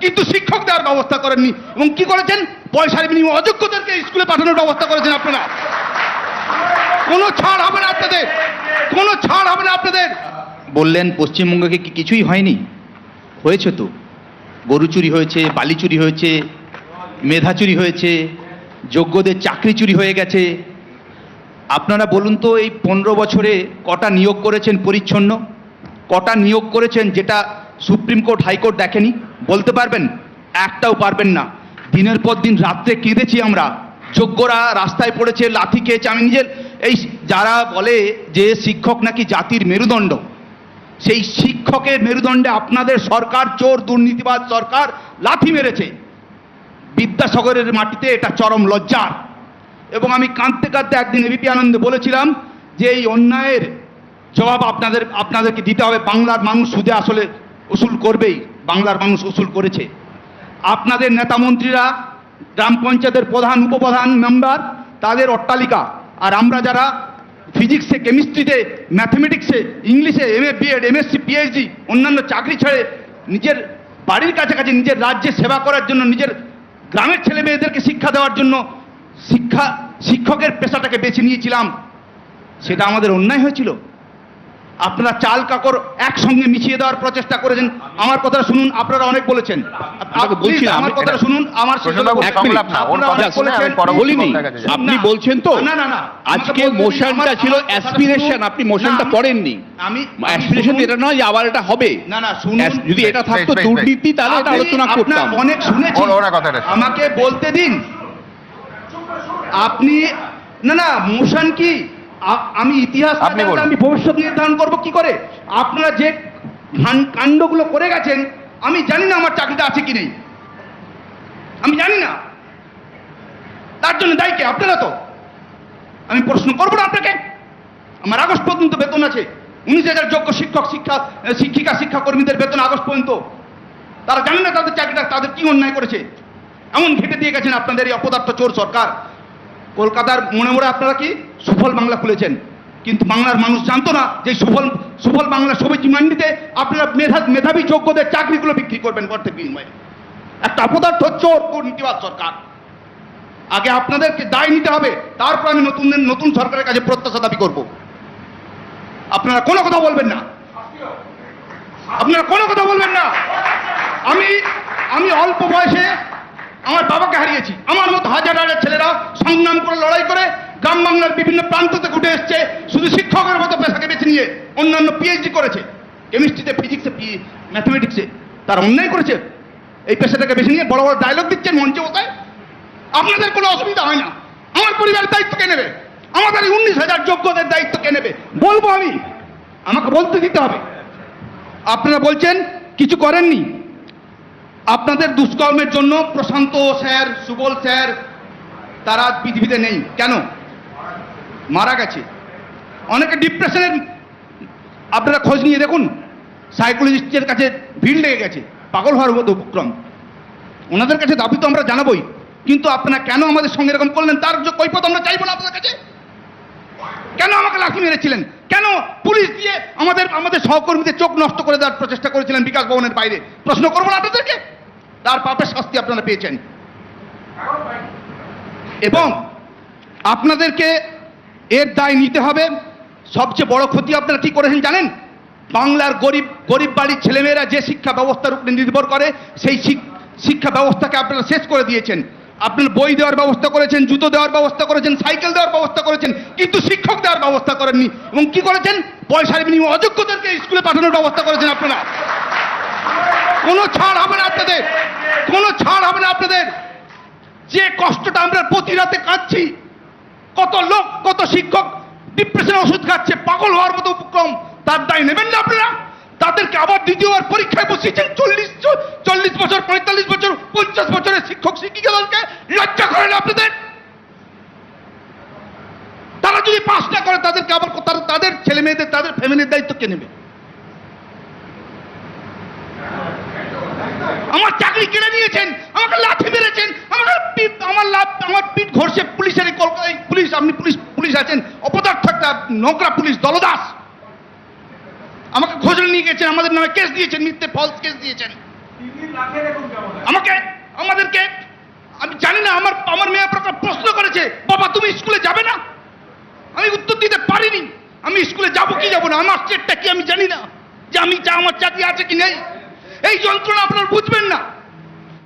কিন্তু শিক্ষক দেওয়ার ব্যবস্থা করেননি। এবং কি করেছেন? পয়সার বিনিময়ে অযোগ্যদেরকে স্কুলে পাঠানোর ব্যবস্থা করেছেন আপনারা। কোনো ছাড় হবে না আপনাদের, কোনো ছাড় হবে না আপনাদের। বললেন পশ্চিমবঙ্গে কি কিছুই হয়নি? হয়েছে তো। গরু চুরি হয়েছে, বালি চুরি হয়েছে, মেধা চুরি হয়েছে, যোগ্যদের চাকরি চুরি হয়ে গেছে। আপনারা বলুন তো, এই 15 বছরে কটা নিয়োগ করেছেন পরিচ্ছন্ন? কটা নিয়োগ করেছেন যেটা সুপ্রিম কোর্ট হাইকোর্ট দেখেনি? বলতে পারবেন? একটাও পারবেন না। দিনের পর দিন রাত্রে কেঁদেছি আমরা, যোগ্যরা রাস্তায় পড়েছে, লাথি খেয়েছে। আমি নিজের এই যারা বলে যে শিক্ষক নাকি জাতির মেরুদণ্ড, সেই শিক্ষকের মেরুদণ্ডে আপনাদের সরকার, চোর দুর্নীতিবাজ সরকার লাথি মেরেছে। বিদ্যাসাগরের মাটিতে এটা চরম লজ্জার। এবং আমি কাঁদতে কাঁদতে একদিন এবিপি আনন্দে বলেছিলাম যে এই অন্যায়ের জবাব আপনাদেরকে দিতে হবে। বাংলার মানুষ সুদে আসলে উসুল করবেই, বাংলার মানুষ উসুল করেছে। আপনাদের নেতা মন্ত্রীরা, গ্রাম পঞ্চায়েতের প্রধান, উপপ্রধান, মেম্বার, তাদের অট্টালিকা, আর আমরা যারা ফিজিক্সে, কেমিস্ট্রিতে, ম্যাথমেটিক্সে, ইংলিশে MA BEd MSc PhD অন্যান্য চাকরি ছেড়ে নিজের বাড়ির কাছাকাছি নিজের রাজ্যে সেবা করার জন্য, নিজের গ্রামের ছেলে মেয়েদেরকে শিক্ষা দেওয়ার জন্য শিক্ষকের পেশাটাকে বেছে নিয়েছিলাম। সেটা আমাদের অন্যায় হয়েছিল। আপনারা চাল কাকর একসঙ্গে মিশিয়ে দেওয়ার প্রচেষ্টা করেছেন। আমার কথাটা শুনুন, আপনারা অনেক বলেছেন, আমার কথাটা শুনুন। আমার আপনি বলছেন তো আজকে মোশনটা ছিল অ্যাসপিরেশন, আপনি মোশনটা পড়েননি। আমি অ্যাসপিরেশন এটা নয় যে আবার এটা হবে। না না, শুনুন, যদি এটা থাকতো দুর্নীতি তাহলে এটা আলোচনা করতাম। অনেক শুনেছি, আমাকে বলতে দিন। আপনি না না, মোশন কি? আমি ইতিহাস, আমি ভবিষ্যৎ নির্ধারণ করব কি করে? আপনারা যে কাণ্ডগুলো করে গেছেন, আমি জানি না আমার চাকরিটা আছে কি নেই, আমি জানি না। তার জন্য দায়ী কে? আপনারা তো। আমি প্রশ্ন করবো না আপনাকে। আমার আগস্ট পর্যন্ত বেতন আছে। 19,000 যোগ্য শিক্ষক, শিক্ষাকর্মীদের বেতন আগস্ট পর্যন্ত। তারা জানে না তাদের চাকরিটা, তাদের কি অন্যায় করেছে। এমন ঘেটে দিয়ে গেছেন আপনাদের এই অপদার্থ চোর সরকার। কলকাতার মোড়ে মোড়ে আপনারা কি সুফল বাংলা খুলেছেন, কিন্তু বাংলার মানুষ জানতো না যে সুফল বাংলা সবজি মান্ডিতে আপনারা মেধাবী যোগ্যদের চাকরিগুলো বিক্রি করবেন অর্থের বিনিময়ে। একটা অপদার্থ চোর দুর্নীতিবাদ সরকার। আগে আপনাদেরকে দায় নিতে হবে, তারপর আমি নতুন সরকারের কাছে প্রত্যাশা দাবি করব। আপনারা কোনো কথা বলবেন না, আপনারা কোনো কথা বলবেন না। আমি অল্প বয়সে আমার বাবাকে হারিয়েছি। আমার মতো হাজার হাজার ছেলেরা সংগ্রাম করে, লড়াই করে গ্রাম বাংলার বিভিন্ন প্রান্ত থেকে উঠে এসছে, শুধু শিক্ষকের মতো পেশাকে বেছে নিয়ে অন্যান্য PhD করেছে, কেমিস্ট্রিতে, ফিজিক্সে, ম্যাথমেটিক্সে। তারা অন্যায় করেছে। এই পেশাটাকে বেছে নিয়ে বড় বড় ডায়লগ দিচ্ছেন মঞ্চে বসায়। আপনাদের কোনো অসুবিধা হয় না। আমার পরিবারের দায়িত্ব কে নেবে? আমাদের 19,000 যোগ্যদের দায়িত্ব কে নেবে? বলবো আমি, আমাকে বলতে দিতে হবে। আপনারা বলছেন কিছু করেননি। আপনাদের দুষ্কর্মের জন্য প্রশান্ত স্যার, সুবল স্যার, তারা পৃথিবীতে নেই। কেন? মারা গেছে। অনেকে ডিপ্রেশনের, আপনারা খোঁজ নিয়ে দেখুন, সাইকোলজিস্টের কাছে ভিড় লেগে গেছে, পাগল হওয়ার মতো উপক্রম। ওনাদের কাছে দাবি তো আমরা জানাবোই, কিন্তু আপনারা কেন আমাদের সঙ্গে এরকম করলেন তার কৈফিয়ত আমরা চাইবো না আপনাদের কাছে। কেন আমাকে লাঠি মেরেছিলেন? কেন পুলিশ দিয়ে আমাদের সহকর্মীদের চোখ নষ্ট করে দেওয়ার প্রচেষ্টা করেছিলেন বিকাশ ভবনের বাইরে? প্রশ্ন করবো না আপনাদেরকে? তার পাপের শাস্তি আপনারা পেয়েছেন। এবং আপনাদেরকে এর দায় নিতে হবে। সবচেয়ে বড় ক্ষতি আপনারা কি করেছেন জানেন? বাংলার গরিব বাড়ির ছেলেমেয়েরা যে শিক্ষা ব্যবস্থার উপরে নির্ভর করে, সেই শিক্ষা ব্যবস্থাকে আপনারা শেষ করে দিয়েছেন। আপনারা বই দেওয়ার ব্যবস্থা করেছেন, জুতো দেওয়ার ব্যবস্থা করেছেন, সাইকেল দেওয়ার ব্যবস্থা করেছেন, কিন্তু শিক্ষক দেওয়ার ব্যবস্থা করেননি। এবং কি করেছেন? পয়সার বিনিময়ে অযোগ্যদেরকে স্কুলে পাঠানোর ব্যবস্থা করেছেন আপনারা। কোনো ছাড় হবে না আপনাদের, কোনো ছাড় হবে না আপনাদের। যে কষ্টটা আমরা প্রতি রাতে কাটছি, কত লোক, কত শিক্ষক ডিপ্রেশনের ওষুধ খাচ্ছে, পাগল হওয়ার মতো উপক্রম, তার দায় নেবেন না আপনারা? তাদেরকে আবার দ্বিতীয়বার পরীক্ষায় বসিয়েছেন। 40 বছর, 45 বছর, 50 বছরের শিক্ষক শিক্ষিকাদেরকে লজ্জা করে না আপনাদের? তারা যদি পাস না করে তাদেরকে আবার তাদের ছেলে মেয়েদের, তাদের ফ্যামিলির দায়িত্ব কে নেবে? আমার চাকরি কেড়ে নিয়েছেন, আমাকে লাঠি মেরেছেন, আমার পিঠ ঘষে পুলিশের, কলকাতায় পুলিশ, আপনি পুলিশ আছেন, অপদার্থ একটা নোংরা পুলিশ দলদাস। আমাকে খোঁজ নিয়ে গেছেন, আমাদের নামে কেস দিয়েছেন, মিথ্যে ফলস কেস দিয়েছেন। আমাকে আমাদেরকে আমি জানি না, আমার মেয়ে প্রশ্ন করেছে, বাবা তুমি স্কুলে যাবে না? আমি উত্তর দিতে পারিনি। আমি স্কুলে যাব কি যাব না, আমার স্টেটটা কি আমি জানি না, যে আমার চাকরি আছে কি নেই। এই যন্ত্রণা আপনারা বুঝবেন না।